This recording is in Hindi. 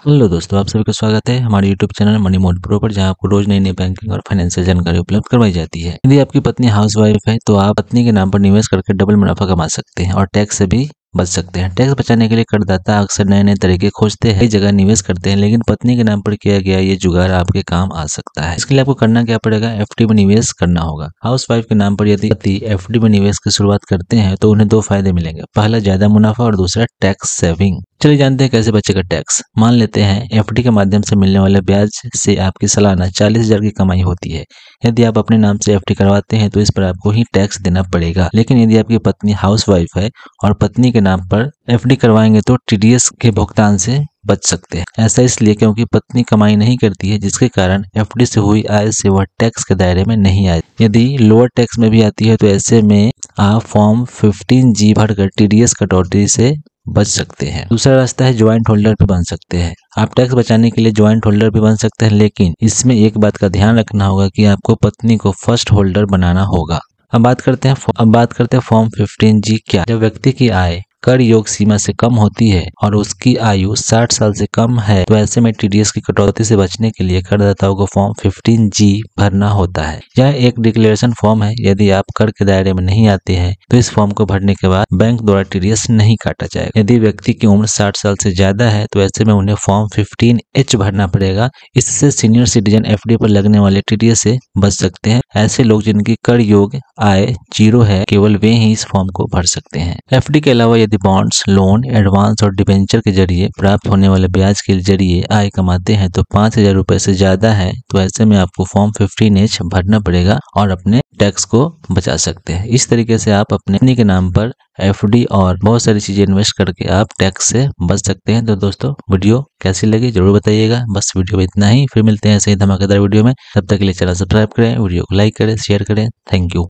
हेलो दोस्तों, आप सभी का स्वागत है हमारे YouTube channel money mode pro पर, जहां आपको रोज नई नई बैंकिंग और फाइनेंशियल जानकारी उपलब्ध करवाई जाती है। यदि आपकी पत्नी हाउसवाइफ है तो आप पत्नी के नाम पर निवेश करके डबल मुनाफा कमा सकते हैं और टैक्स से भी बच सकते हैं। टैक्स बचाने के लिए करदाता अक्सर नए नए तरीके खोजते हैं, कई जगह निवेश करते हैं, लेकिन पत्नी के नाम पर किया गया ये जुगाड़ आपके काम आ सकता है। इसके लिए आपको करना क्या पड़ेगा, एफडी में निवेश करना होगा। हाउसवाइफ के नाम पर यदि पति एफडी में निवेश की शुरुआत करते हैं तो उन्हें दो फायदे मिलेंगे। पहला, ज्यादा मुनाफा और दूसरा, टैक्स सेविंग। चलिए जानते हैं कैसे बचेगा टैक्स। मान लेते हैं एफडी के माध्यम से मिलने वाले ब्याज से आपकी सालाना 40,000 की कमाई होती है। यदि आप अपने नाम से एफडी करवाते हैं तो इस पर आपको ही टैक्स देना पड़ेगा, लेकिन यदि आपकी पत्नी हाउसवाइफ है और पत्नी के नाम पर एफडी करवाएंगे तो टीडीएस के भुगतान से बच सकते हैं। ऐसा इसलिए क्योंकि पत्नी कमाई नहीं करती है, जिसके कारण एफडी से हुई आय से वह टैक्स के दायरे में नहीं आए। यदि लोअर टैक्स में भी आती है तो ऐसे में आप फॉर्म 15G भरकर टीडीएस कटौती से बच सकते हैं। दूसरा रास्ता है ज्वाइंट होल्डर भी बन सकते हैं। आप टैक्स बचाने के लिए ज्वाइंट होल्डर भी बन सकते हैं, लेकिन इसमें एक बात का ध्यान रखना होगा कि आपको पत्नी को फर्स्ट होल्डर बनाना होगा। अब बात करते हैं फॉर्म 15G क्या। जब व्यक्ति की आय कर योग सीमा से कम होती है और उसकी आयु 60 साल से कम है तो ऐसे में टीडीएस की कटौती से बचने के लिए करदाताओं को फॉर्म 15G भरना होता है। यह एक डिक्लेरेशन फॉर्म है। यदि आप कर के दायरे में नहीं आते हैं तो इस फॉर्म को भरने के बाद बैंक द्वारा टीडीएस नहीं काटा जाएगा। यदि व्यक्ति की उम्र 60 साल से ज्यादा है तो ऐसे में उन्हें फॉर्म 15H भरना पड़ेगा। इससे सीनियर सिटीजन एफडी पर लगने वाले टीडीएस से बच सकते हैं। ऐसे लोग जिनकी कर योग आय 0 है, केवल वे ही इस फॉर्म को भर सकते हैं। एफडी के अलावा यदि बॉन्ड्स, लोन, एडवांस और डिबेंचर के जरिए प्राप्त होने वाले ब्याज के जरिए आय कमाते हैं तो 5,000 रुपए से ज्यादा है तो ऐसे में आपको फॉर्म 15H भरना पड़ेगा और अपने टैक्स को बचा सकते हैं। इस तरीके से आप अपने के नाम पर एफडी और बहुत सारी चीजें इन्वेस्ट करके आप टैक्स से बच सकते हैं। तो दोस्तों, वीडियो कैसी लगी जरूर बताइएगा। बस वीडियो में इतना ही, फिर मिलते हैं ऐसे ही धमाकेदार वीडियो में। तब तक के लिए चैनल सब्सक्राइब करें, वीडियो को लाइक करें, शेयर करें। Thank you.